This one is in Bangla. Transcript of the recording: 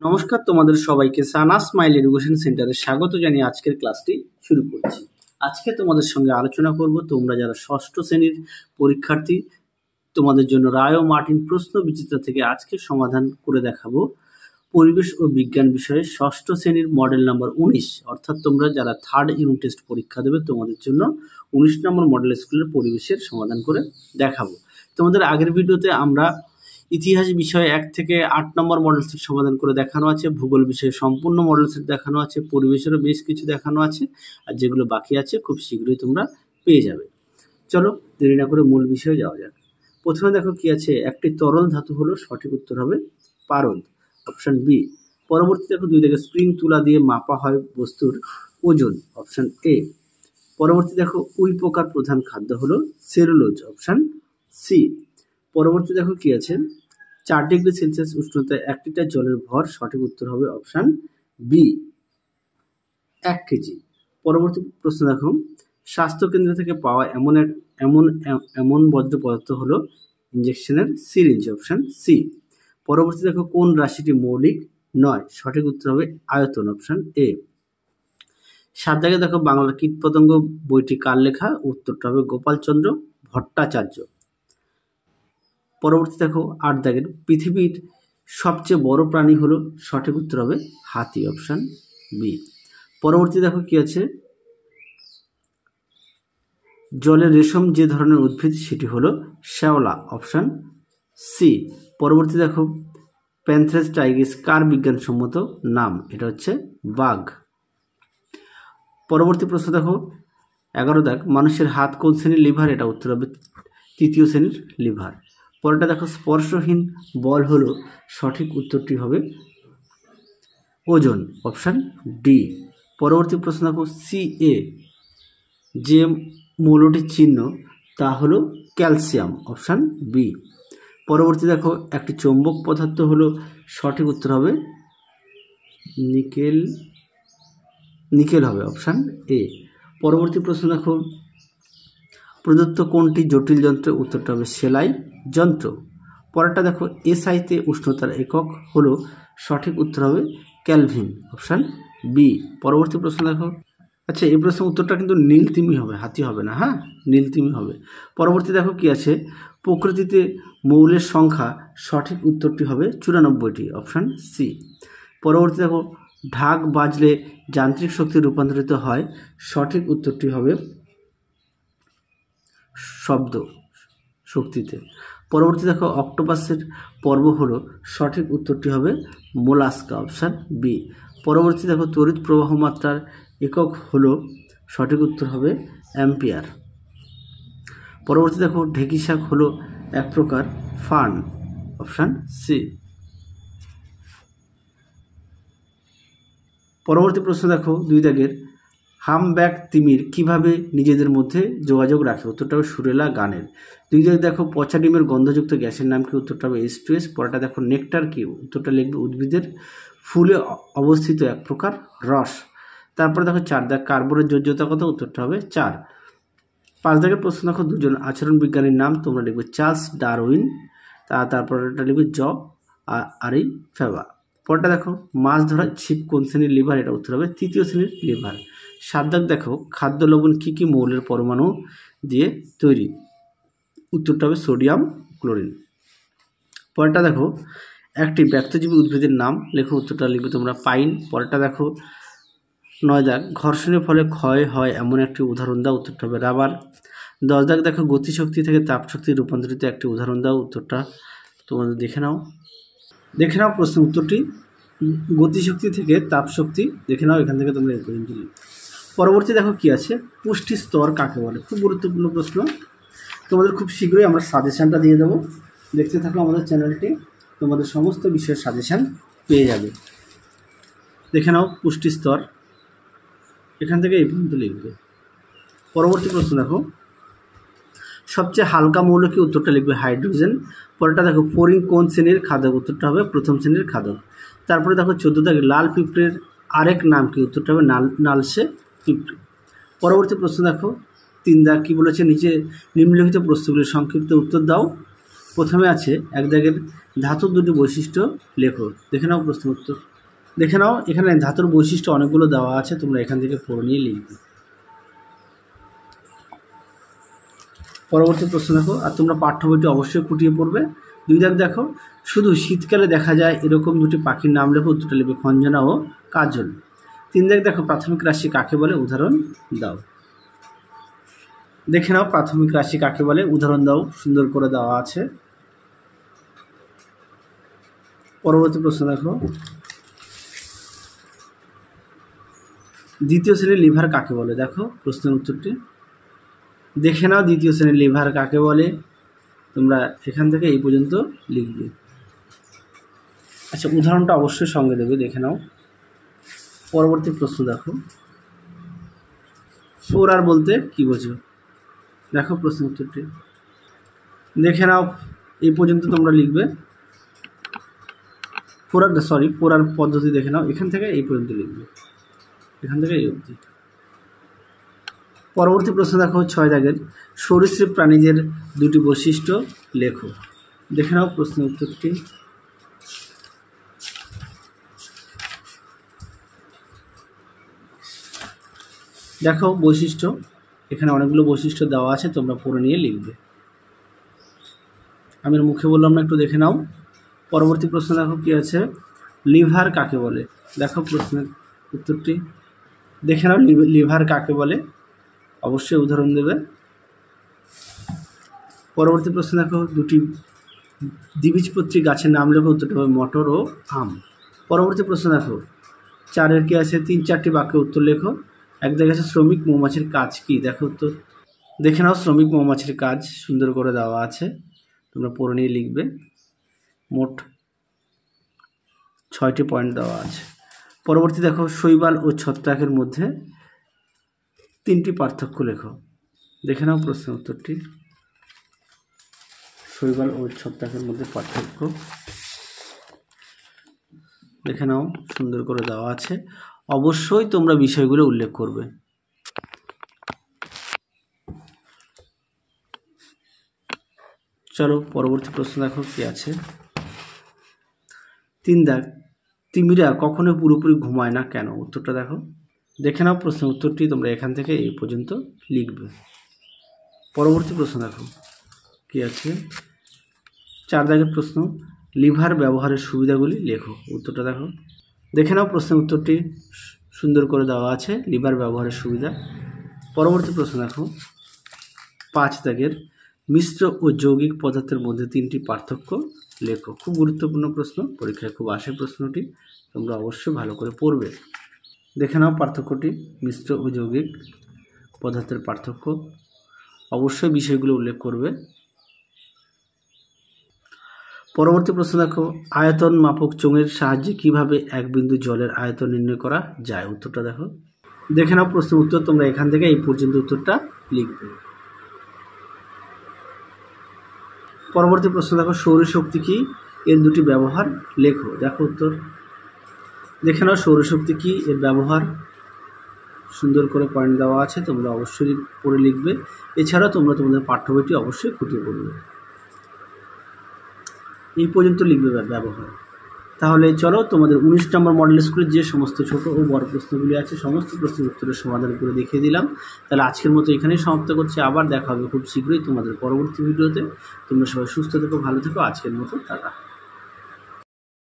নমস্কার, তোমাদের সবাইকে সানা স্মাইল এডুকেশন সেন্টারে স্বাগত জানিয়ে আজকের ক্লাসটি শুরু করছি। আজকে তোমাদের সঙ্গে আলোচনা করব তোমরা যারা ষষ্ঠ শ্রেণীর পরীক্ষার্থী, তোমাদের জন্য রায় ও মার্টিন প্রশ্ন বিচিত্রা থেকে আজকে সমাধান করে দেখাবো পরিবেশ ও বিজ্ঞান বিষয়ে ষষ্ঠ শ্রেণীর মডেল নাম্বার 19, অর্থাৎ তোমরা যারা থার্ড ইউনিট টেস্ট পরীক্ষা দেবে তোমাদের জন্য 19 নম্বর মডেল স্কুলের পরিবেশের সমাধান করে দেখাবো। তোমাদের আগের ভিডিওতে আমরা ইতিহাস বিষয়ে 1 থেকে 8 নম্বর মডেল সেট সমাধান করে দেখানো আছে, ভূগোল বিষয়ে সম্পূর্ণ মডেল সেট দেখানো আছে, পরিবেশেরও বেশ কিছু দেখানো আছে, আর যেগুলো বাকি আছে খুব শীঘ্রই তোমরা পেয়ে যাবে। চলো দেরি না করে মূল বিষয়ে যাওয়া যাক। প্রথমে দেখো কি আছে, একটি তরল ধাতু হলো, সঠিক উত্তর হবে পারদ, অপশন বি। পরবর্তী দেখো 2 থেকে স্প্রিং তুলা দিয়ে মাপা হয় বস্তুর ওজন, অপশন এ। পরবর্তী দেখো উই পোকার প্রধান খাদ্য হলো সেলুলোজ, অপশন সি। পরবর্তী দেখো কি আছে, 4 ডিগ্রি সেলসিয়াস উষ্ণতায় 1 লিটার জলের ভর, সঠিক উত্তর হবে অপশন বি, 1 কেজি। পরবর্তী প্রশ্ন দেখো, স্বাস্থ্যকেন্দ্র থেকে পাওয়া এমন বর্জ্য পদার্থ হলো ইনজেকশনের সিরিঞ্জ, অপশন সি। পরবর্তী দেখো কোন রাশিটি মৌলিক নয়, সঠিক উত্তর হবে আয়তন, অপশন এ। 7 দাগে দেখো বাংলার কীটপতঙ্গ বইটি কার লেখা, উত্তরটা হবে গোপালচন্দ্র ভট্টাচার্য। পরবর্তী দেখো 8 দাগের পৃথিবীর সবচেয়ে বড় প্রাণী হলো, সঠিক উত্তর হবে হাতি, অপশন বি। পরবর্তী দেখো কি আছে, জলে রেশম যে ধরনের উদ্ভিদ সেটি হলো শ্যাওলা, অপশন সি। পরবর্তী দেখো প্যান্থেরাস টাইগ্রিস কার বিজ্ঞানসম্মত নাম, এটা হচ্ছে বাঘ। পরবর্তী প্রশ্ন দেখো 11 দাগ, মানুষের হাত কোন শ্রেণীর লিভার, এটা উত্তর হবে 3য় শ্রেণীর লিভার। পরেরটা দেখো স্পর্শহীন বল হলো, সঠিক উত্তরটি হবে ওজন, অপশন ডি। পরবর্তী প্রশ্ন দেখো CA যে মৌলটির চিহ্ন তা হলো ক্যালসিয়াম, অপশন বি। পরবর্তী দেখো একটি চৌম্বক পদার্থ হলো, সঠিক উত্তর হবে নিকেল হবে, অপশন এ। পরবর্তী প্রশ্ন দেখো প্রদত্ত কোনটি জটিল যন্ত্রের, উত্তরটা হবে সেলাই যন্ত্র। পরেরটা দেখো SI-তে উষ্ণতার একক হলো, সঠিক উত্তর হবে ক্যালভিন, অপশন বি। পরবর্তী প্রশ্ন দেখো, আচ্ছা এই প্রশ্নের উত্তরটা কিন্তু নীলতিমি হবে, হাতি হবে না, হ্যাঁ নীলতিমি হবে। পরবর্তী দেখো কি আছে, প্রকৃতিতে মৌলের সংখ্যা, সঠিক উত্তরটি হবে 94টি, অপশন সি। পরবর্তী দেখো ঢাক বাজলে যান্ত্রিক শক্তি রূপান্তরিত হয়, সঠিক উত্তরটি হবে শব্দ শক্তিতে। পরবর্তী দেখো অক্টোপাসের পর্ব হলো, সঠিক উত্তরটি হবে মোলাস্কা, অপশন বি। পরবর্তী দেখো তড়িৎ প্রবাহ মাত্রার একক হলো, সঠিক উত্তর হবে অ্যাম্পিয়ার। পরবর্তী দেখো ঢেঁকি শাক হলো এক প্রকার ফার্ন, অপশন সি। পরবর্তী প্রশ্ন দেখো 2 দাগের হামব্যাক তিমির কিভাবে নিজেদের মধ্যে যোগাযোগ রাখে, উত্তরটা হবে সুরেলা গানের। 2 দাগ দেখো পচা ডিমের গন্ধযুক্ত গ্যাসের নাম কি, উত্তরটা হবে H2S। পরেরটা দেখো নেকটার কি, উত্তরটা লিখবে উদ্ভিদের ফুলে অবস্থিত এক প্রকার রস। তারপরে দেখো 4 দাগ কার্বনের যোজ্যতা কত, উত্তরটা হবে 4। 5 দাগের প্রশ্ন দেখো দুজন আচরণ বিজ্ঞানীর নাম, তোমরা লিখবে চার্লস ডারউইন, তারপরটা লিখবে আরি ফেবা। পরটা দেখো মাছ ধরার ছিপ কোন শ্রেণীর লিভার, এটা উত্তর হবে 3য় শ্রেণীর লিভার। 7 দাগ দেখো খাদ্য লবণ কি কি মৌলের পরমাণু দিয়ে তৈরি, উত্তরটা হবে সোডিয়াম ক্লোরিন। পরেরটা দেখো একটি ব্যক্তজীবী উদ্ভিদের নাম লেখো, উত্তরটা লিখবে তোমরা পাইন। পরেরটা দেখো 9 দাগ ঘর্ষণের ফলে ক্ষয় হয় এমন একটি উদাহরণ দাও, উত্তরটা হবে রাবার। 10 দাগ দেখো গতিশক্তি থেকে তাপশক্তি রূপান্তরিত একটি উদাহরণ দাও, উত্তরটা তোমাদের দেখে নাও প্রশ্ন উত্তরটি গতিশক্তি থেকে তাপশক্তি, দেখে নাও এখান থেকে তোমরা পরবর্তী দেখো কি আছে, পুষ্টি স্তর কাকে বলে, খুব গুরুত্বপূর্ণ প্রশ্ন। তোমাদের খুব শীঘ্রই আমরা সাজেশানটা দিয়ে দেবো, দেখতে থাকো আমাদের চ্যানেলটি, তোমাদের সমস্ত বিষয়ের সাজেশান পেয়ে যাবে। দেখে নাও পুষ্টি স্তর, এখান থেকে এই পর্যন্ত লিখবে। পরবর্তী প্রশ্ন দেখো সবচেয়ে হালকা মৌল কি, উত্তরটা লিখবে হাইড্রোজেন। পরেরটা দেখো ফড়িং কোন শ্রেণীর খাদক, উত্তরটা হবে 1ম শ্রেণীর খাদক। তারপরে দেখো 14 দাগে লাল পিঁপড়ের আরেক নাম কি, উত্তরটা হবে নালসে পিঁপড়ে। পরবর্তী প্রশ্ন দেখো 3 দাগ কি বলেছে, নিচে নিম্নলিখিত প্রশ্নগুলির সংক্ষিপ্ত উত্তর দাও। প্রথমে আছে এক দাগের ধাতুর দুটি বৈশিষ্ট্য লেখো। দেখে নাও প্রশ্ন উত্তর। দেখে নাও এখানে ধাতুর বৈশিষ্ট্য অনেকগুলো দেওয়া আছে, তোমরা এখান থেকে পড়ে নিয়ে লিখবে। পরবর্তী প্রশ্ন দেখো, আর তোমরা পাঠ্য বইটি অবশ্যই খুঁটিয়ে পড়বে। 2 দাগ দেখো, শুধু শীতকালে দেখা যায় এরকম দুটি পাখির নাম লেখো। উত্তরটা লিখবে খঞ্জনা ও কাজল। 3 দাগ দেখো, প্রাথমিক রাশি কাকে বলে, উদাহরণ দাও। দেখে নাও প্রাথমিক রাশি কাকে বলে, উদাহরণ দাও, সুন্দর করে দেওয়া আছে। পরবর্তী প্রশ্ন দেখো, দ্বিতীয় শ্রেণীর লিভার কাকে বলে। দেখো প্রশ্নের উত্তরটি দেখে নাও, দ্বিতীয় শ্রেণীর লিভার কাকে বলে, তোমরা এখান থেকে এই পর্যন্ত লিখবে। আচ্ছা, উদাহরণটা অবশ্যই সঙ্গে দেবে, দেখে নাও। পরবর্তী প্রশ্ন দেখো, ফোরার বলতে কি বোঝো। দেখো প্রশ্ন উত্তরটি দেখে নাও, এই পর্যন্ত তোমরা লিখবে। ফোরার পদ্ধতি দেখে নাও, এখান থেকে এই পর্যন্ত লিখবে, এখান থেকে এই অবধি। পরবর্তী প্রশ্ন দেখো 6 দাগের, সরীসৃপ প্রাণীদের দুটি বৈশিষ্ট্য লেখো। দেখে নাও প্রশ্নের উত্তরটি। দেখো বৈশিষ্ট্য, এখানে অনেকগুলো বৈশিষ্ট্য দেওয়া আছে, তোমরা পড়ে নিয়ে লিখবে। আমি মুখে বললাম না, একটু দেখে নাও। পরবর্তী প্রশ্ন দেখো কি আছে, লিভার কাকে বলে। দেখো প্রশ্নের উত্তরটি দেখে নাও, লিভার কাকে বলে, অবশ্যই উদাহরণ দেবে। পরবর্তী প্রশ্ন দেখো, দুটি দ্বিবীজপত্রী গাছের নাম লেখো। উত্তরটা হবে মটর ও আম। পরবর্তী প্রশ্ন দেখো 4 কি আছে, 3-4টি বাক্যে উত্তর লেখো। এক জায়গায় আছে শ্রমিক মৌমাছির কাজ কি। দেখো উত্তর দেখে নাও, শ্রমিক মৌমাছির কাজ সুন্দর করে দেওয়া আছে, তোমরা পড়ে নিয়ে লিখবে। মোট 6টি পয়েন্ট দেওয়া আছে। পরবর্তী দেখো, শৈবাল ও ছত্রাকের মধ্যে 3টি পার্থক্য লেখো। দেখে নাও প্রশ্নের উত্তরটি। শৈবাল ও ছত্রাকের মধ্যে পার্থক্য দেখে নাও, সুন্দর করে দেওয়া আছে, অবশ্যই তোমরা বিষয়গুলো উল্লেখ করবে। চলো পরবর্তী প্রশ্ন দেখো কি আছে। 3 দাগ, তিমিরা কখনো পুরোপুরি ঘুমায় না কেন। উত্তরটা দেখো, দেখে নাও প্রশ্নের উত্তরটি, তোমরা এখান থেকে এই পর্যন্ত লিখবে। পরবর্তী প্রশ্ন দেখো কি আছে। 4 দাগের প্রশ্ন, লিভার ব্যবহারের সুবিধাগুলি লেখো। উত্তরটা দেখো, দেখে নাও প্রশ্নের উত্তরটি, সুন্দর করে দেওয়া আছে, লিভার ব্যবহারের সুবিধা। পরবর্তী প্রশ্ন দেখো 5 দাগের, মিশ্র ও যৌগিক পদার্থের মধ্যে 3টি পার্থক্য লেখো। খুব গুরুত্বপূর্ণ প্রশ্ন, পরীক্ষায় খুব আসে প্রশ্নটি, তোমরা অবশ্যই ভালো করে পড়বে। দেখে নাও পার্থক্যটি, মিশ্র ও যৌগিক পদার্থের পার্থক্য, অবশ্যই বিষয়গুলো উল্লেখ করবে। পরবর্তী প্রশ্ন দেখো, আয়তন মাপক চোঙের সাহায্যে কিভাবে এক বিন্দু জলের আয়তন নির্ণয় করা যায়। উত্তরটা দেখো, দেখে নাও প্রশ্নের উত্তর, তোমরা এখান থেকে এই পর্যন্ত উত্তরটা লিখবে। পরবর্তী প্রশ্ন দেখো, সৌরশক্তি কি, এর দুটি ব্যবহার লেখো। দেখো উত্তর দেখে নাও, সৌরশক্তি কি, এর ব্যবহার, সুন্দর করে পয়েন্ট দেওয়া আছে, তোমরা অবশ্যই পড়ে লিখবে। এছাড়াও তোমরা তোমাদের পাঠ্য বইটি অবশ্যই খুঁটিয়ে পড়বে, এই পর্যন্ত লিখবে ব্যবহার। তাহলে চলো তোমাদের 19 নম্বর মডেল স্কুলের যে সমস্ত ছোট ও বড় প্রশ্নগুলি আছে সমস্ত প্রশ্নের উত্তরের সমাধান করে দেখিয়ে দিলাম। তাহলে আজকের মতো এখানেই সমাপ্ত করছি, আবার দেখা হবে খুব শীঘ্রই তোমাদের পরবর্তী ভিডিওতে। তোমরা সবাই সুস্থ থেকো, ভালো থেকো, আজকের মতো টাটা।